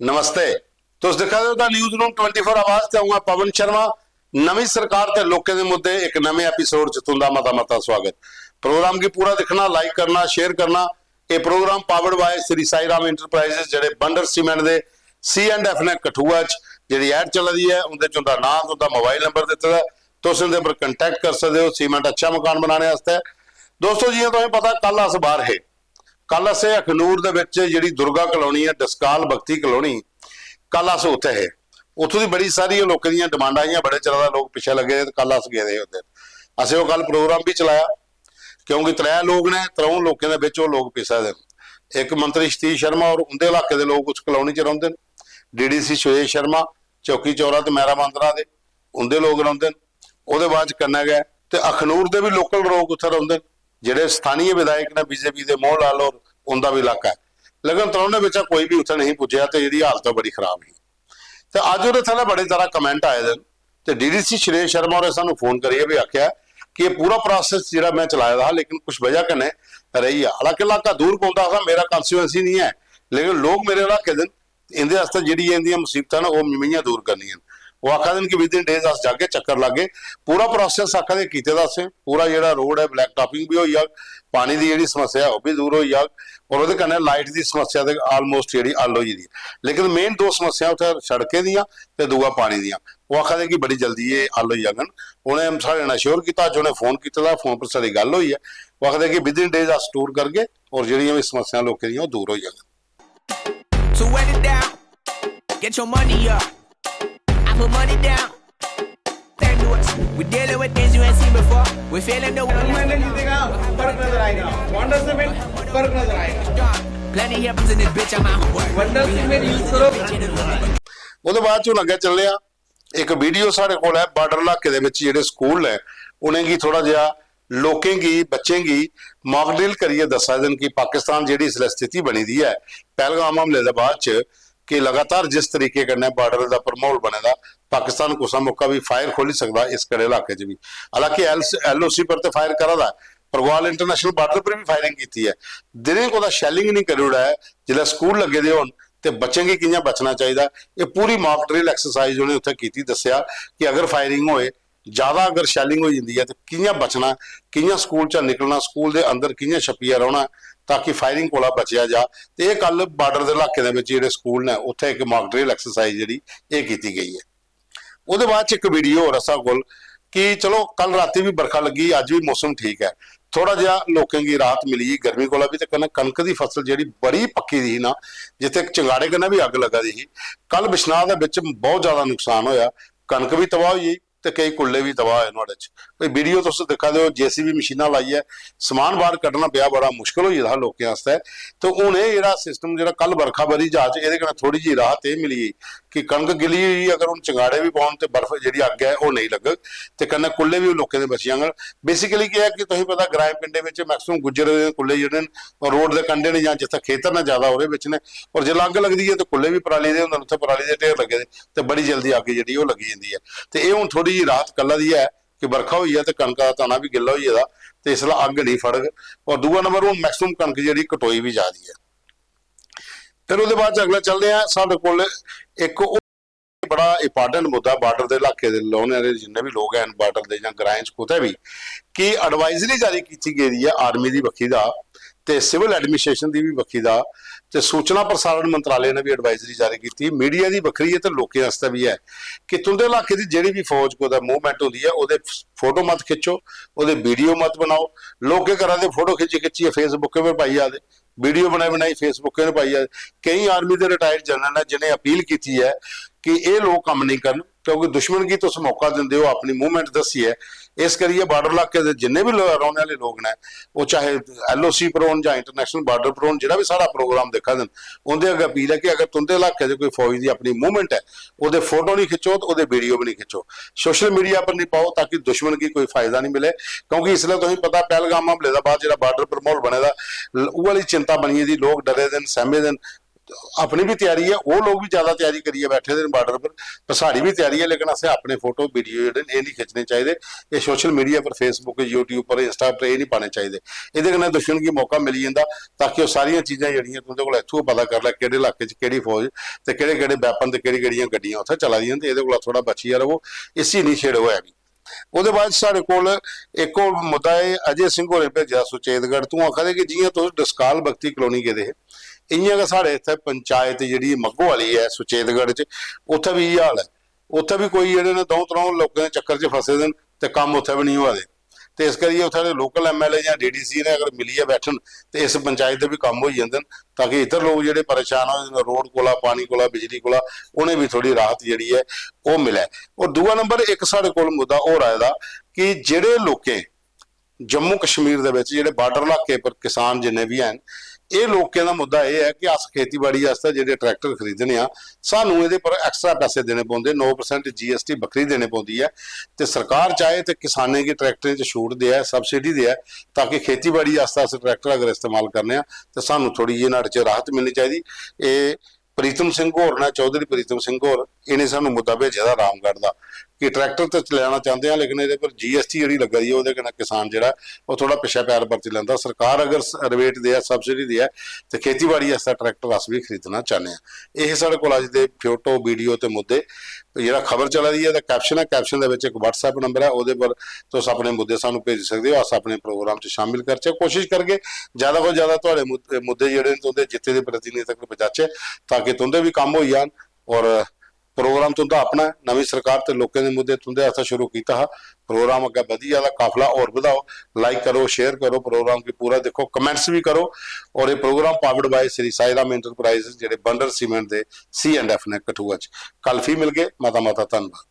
नमस्ते। तुस दिखा रहे हो न्यूज़ रूम 24 आवाज ते आऊंगा पवन शर्मा। नवी सरकार ते लोकें दे मुद्दे एक नवे एपीसोड च तुंदा मता मता स्वागत। प्रोग्राम की पूरा दिखना, लाइक करना, शेयर करना। ये programme powered by Shri Sai Ram enterprises जेडे बंडर सीमेंट दे C&F ने कठुआ च जेडी ऐड चला दी है उनदे च उनदा नाम, उनदा मोबाइल नंबर दित्ता है। तुस उनदे पर कंटैक्ट कर सकते हो सीमेंट अच्छा मकान बनाने वास्ते। दोस्तों जियां तुसें पता कल अस बाहर है, कल असें अखनूर दे विच जिहड़ी दुर्गा कलोनी है, डस्काल भगती कलोनी, कल अस उत्थे है। उत्थों की बड़ी सारी लोगों दी डिमांड आईयां, बड़े चर दा लोग पिछे लगे। कल अस गए उधर, असें वो कल प्रोग्राम भी चलाया क्योंकि त्रै लोग ने, त्रों लोगों के विच वो लोग पिछे दे। एक मंत्री सतीश शर्मा और उनके इलाके के लोग उस कलोनी च रहिंदे ने। DDC सुरेश शर्मा चौकी चौरा ते मैरा मांदरा दे उनके लोग रहिंदे ने। उहदे बाद कन्नै गए ते अखनूर के भी लोकल लोग उत्थे रहिंदे ने, जिहड़े स्थानीय विधायक ने BJP के मोहन लाल और उनका भी इलाका है। लेकिन त्रोने विच कोई भी उत्थे नहीं पुज्या ते जिहदी हालत बड़ी खराब है। तो अज वो थले बड़े सारा कमेंट आए दिन तो DDC सुरेश शर्मा और सानू फोन करिए भी आख्या कि ये पूरा प्रोसेस जो मैं चलाया था लेकिन कुछ वजह कन्नै रही है। हालांकि इलाका दूर पौंदा था, मेरा कॉन्स्टिट्यूएंसी नहीं है, लेकिन लोग मेरे इलाके दिन इंदे वास्ते जिहड़ी इंदियां मुसीबतां ना वो मियां दूर करनियां। वो आखा दिन कि विद इन डेज अस जाके चक्कर लागे पूरा प्रोसेस आखा दे कीते दा असें। पूरा जिहड़ा रोड है ब्लैक टॉपिंग भी होई जाग, पानी की जिहड़ी समस्या है वो भी दूर होई जाग और उहदे कन्नै लाइट की समस्या ते आलमोस्ट जिहड़ी हल होई दी। लेकिन मेन दो समस्या उत्थे सड़कें दियां ते दूआ पानी दियां। वो आखा दे कि बड़ी जल्दी ये हल होई जागन। उन्हें साढ़े नाल श्योर किया, अज उन्हें फोन किया, फोन पर सारी गल हुई है। वो आखदे कि with in days us tour करगे और जिहड़ियां भी समस्या लोकें दियां दूर हो जागन। So wet it down, get your money up. I put money down. Thank to us. We're dealing with things you ain't seen before. We're feeling the जीतेगा, फर्क नजर आएगा। वंडर सीमेंट फर्क नजर आएगा। plenty happens in this bitch. I'm out work. Wonder cement use करो। ਉਹਦੇ ਬਾਅਦ ਚੋਂ ਅੱਗੇ ਚੱਲੇ ਆ। ਇੱਕ ਵੀਡੀਓ ਸਾਡੇ ਕੋਲ ਹੈ ਬਾਰਡਰ ਇਲਾਕੇ ਦੇ ਵਿੱਚ ਜਿਹੜੇ ਸਕੂਲ ਹੈ ਉਹਨਾਂ ਕੀ ਥੋੜਾ ਜਿਹਾ ਲੋਕਾਂ की बच्चों की मॉक ड्रिल करिए दसा दिन कि पाकिस्तान जी इसलिए स्थिति बनी दी है पहलगाम हमले के बाद च कि लगातार जिस तरीके कन्नै बार्डर का पर माहौल बने दा पाकिस्तान कुछ मौका भी फायर खोली सकता इस कड़े इलाके च भी। हालांकि LOC पर तो फायर करा दा पर वाल इंटरनेशनल बार्डर पर भी फायरिंग की है। दिने को शैलिंग नहीं करी उड़ा है जिसले स्कूल लगे दे होन ते बच्चों की कियां बचना चाहिए। ये पूरी मॉक ड्रिल एक्सरसाइज उन्हें उत्थे की दसिया कि अगर फायरिंग होए ज्यादा अगर शैलिंग हो जाती है तो कियां बचना, कियां स्कूल च निकलना, स्कूल के अंदर कियां छपिया रहना ताकि फायरिंग कोला बचिया जा। तो यह कल बार्डर के इलाके जिहड़े स्कूल ने उत्थे एक मॉक ड्रिल एक्सरसाइज जिहड़ी ये की गई है। उसदे बाद एक वीडियो और असा कोल कि चलो कल राती भी बरखा लगी, अज भी मौसम ठीक है, थोड़ा जिहा लोगों की राहत मिली गर्मी को भी। तो कन्नै कणक की फसल जी बड़ी पक्की थी ना, जिथे चंगाड़े कन्नै भी अग लगा दी। कल बिश्नाह दे विच बहुत ज्यादा नुकसान होया, कणक भी तबाह हुई ते कई कुल्ले भी तबाह होए। नुहाड़े च वीडियो तुस दिखा दो JCB मशीनां लाई है, समान बाहर कड्ढना पिया, बड़ा मुश्किल होई दा लोकें आस्ते। तो हुण ये जिहड़ा सिस्टम जिहड़ा कल बरखा बरी जहाज इहदे कन्नै थोड़ी जी राहत ये मिली कि कणक गिली हुई अगर हुण चंगाड़े भी पाउण ते बर्फ जिहड़ी अग है वो नहीं लगग ते कन्नै कुल्ले भी लोकें दे बची जाङन। बेसिकली क्या है कि तुसीं पता ग्राएं पिंडें विच मैक्सिमम गुज्जर कुल्ले जिहड़े ने रोड दे कंढे ने जां जिथे खेतर ने ज्यादा उहदे विच ने, और जे अग लगदी है तो कुल्ले भी पराली दे हुंदे, उत्थे पराली दे ढेर लगे ते बड़ी जल्दी अग जिहड़ी वो लगी जांदी है। ते इह हुण थोड़ी जी राहत कल्ला दी है कि बरखा हुई है तो कणक का तना भी गिला होई दा ते इसला अग नहीं फड़ग। और दूआ नंबर हुण मैक्सिमम कणक जिहड़ी कटोई भी जा रही है। फिर उसदे बाद अगला चलदे आ साडे कोल एक बड़ा इंपॉर्टेंट मुद्दा बार्डर के इलाके के रौहने वाले जिन्ने भी लोग हैं बार्डर के जां ग्राएं च कुतै भी कि एडवाइजरी जारी की गई है आर्मी की बखी का ते सिविल एडमिनिस्ट्रेशन की भी बखी का ते सूचना प्रसारण मंत्रालय ने भी एडवाइजरी जारी की। मीडिया की बखरी है तो लोगों वास्ते भी है कि तुंदे इलाके की जिहड़ी भी फौज को मूवमेंट होती है वो फोटो मत खिंचो, वो वीडियो मत बनाओ। लोग क्या करा दे फोटो खिंची खिंची फेसबुक पर पाई जाते, वीडियो बनाई बनाई फेसबुक पर पाई जाते। कई आर्मी के रिटायर्ड जनरल ने जिन्हें अपील की है कि ये लोग काम नहीं करन क्योंकि दुश्मन की तुम मौका देंदे हो अपनी मूवमेंट दसी है। इस करिए बार्डर इलाके के जिन्ने भी रौहने वाले लोग ने वो चाहे LOC पर होन जां इंटरनेशनल बार्डर पर होन, जिहड़ा भी सारा प्रोग्राम देखा दिन उनके अगे अपील है कि अगर तुंदे इलाके च कोई फौज की अपनी मूवमेंट है वो फोटो नहीं खिंचो तो वो वीडियो भी नहीं खिंचो, सोशल मीडिया पर नहीं पाओ ताकि दुश्मन की कोई फायदा नहीं मिले। क्योंकि इसलिए तुम पता पहलगाम हमले का बाद जो बार्डर पर माहौल बने दा वो वाली चिंता बनी दी, लोग डरे दिन सहमे दिन। अपनी भी तैयारी है, वो लोग भी ज्यादा तैयारी करिए बैठे दे बॉर्डर पर साड़ी भी तैयारी है, लेकिन असें अपने फोटो वीडियो जेह्ड़े ये नहीं खिच्चने चाहिए, ये सोशल मीडिया पर फेसबुक यूट्यूब पर इंस्टा पर ये नहीं पाने चाहिए। ये कन्नै दुश्मन गी मौका मिली जाता ताकि वो सारियां चीज़ां जेह्ड़ियां तुंदे कोल इत्थों पता कर लै किहड़े इलाके च किहड़ी फौज ते किहड़े वैपन ते किहड़ियां गड्डियां उत्थे चला दियां ते इहदे कोला थोड़ा बचियै रवो, इसी नहीं छेड़ो है भी। ਉਹਦੇ ਬਾਅਦ ਸਾਡੇ ਕੋਲ एक होर मुद्दा है, अजय सिंह होरें भेजा सुचेतगढ़ तूं आखा दे कि जियां तुस डस्काल बख्ती कलोनी गेदे हे इयां गै साढ़े इत्थे पंचायत जिहड़ी मग्गो वाली है सुचेतगढ़ च उत्थे भी इयै हाल है, उत्थे भी कोई जेह्ड़े ने दौं त्रौं लोकें दे चक्कर च फसे दे ते कम्म उत्थे भी नहीं होआ दे, ते इस करियै उत्थे लोकल MLA जां DDC ने अगर मिलियै बैठन ते इस पंचायत दे भी कम्म होई जंदे न, ताकि इधर लोग जेह्ड़े परेशान हो रोड कोला पानी कोला बिजली कोला उ'नें भी थोड़ी राहत जेह्ड़ी है वो मिले। और दूआ नंबर एक साढ़े कोल मुद्दा होर आए दा कि जेह्ड़े लोकें जम्मू कश्मीर दे विच जेह्ड़े बार्डर इलाके पर किसान जिन्ने भी हैन, ये लोकें दा मुद्दा यह है कि अस खेतीबाड़ी आस्ते जेह्ड़े ट्रैक्टर खरीदने आ सानूं इहदे पर एक्स्ट्रा पैसे देने पौंदे, 9% GST बक्खरी देने पौंदी है, ते सरकार चाहे तो किसानें गी ट्रैक्टरें च छूट देऐ, सबसिडी देऐ, ताकि खेतीबाड़ी आस्ते अस ट्रैक्टर अगर इस्तेमाल करने तो सानूं थोड़ी जी न्हाड़े च राहत मिलनी चाहिए। ये प्रीतम सिंह होर ने, चौधरी प्रीतम सिंह होर, इन्हें सानूं मुद्दा भेजे दा रामगढ़ दा कि ट्रैक्टर तो चलाना चाहते हैं लेकिन ये पर GST जी लगा दी है, वो किसान जो वो थोड़ा पिछा पैर बरती लेंदा। सरकार अगर रिबेट दे सबसिडी दे तो खेतीबाड़ी आस्ते ट्रैक्टर अस भी खरीदना चाहते हैं। यह साढ़े को अज के फोटो वीडियो तो मुद्दे जो खबर चला रही है तो कैप्शन है, कैप्शन के एक WhatsApp नंबर है, वो पर तुम अपने मुद्दे सानू भेज सकते हो, अस अपने प्रोग्राम च शामिल करचे, कोशिश करके ज़्यादा को ज़्यादा थोड़े मुद्दे जोड़े तुंदे जिथे के प्रतिनिधि तक पहुँचाचे ताकि तुंदे भी काम हो जान। और प्रोग्राम तुंदा अपना है, नवी सरकार ते लोकें दे मुद्दे तुंदे आस्ते शुरू कीता हा, प्रोग्राम अगे वधी जादा, काफला और बढ़ाओ, लाइक करो, शेयर करो, प्रोग्राम की पूरा देखो, कमेंट्स भी करो। और ये programme powered by Shri Sai Ram enterprises जेडे बंडर सीमेंट दे C&F ने कठुआ च। कल फिर मिल गए, माता धन्यवाद।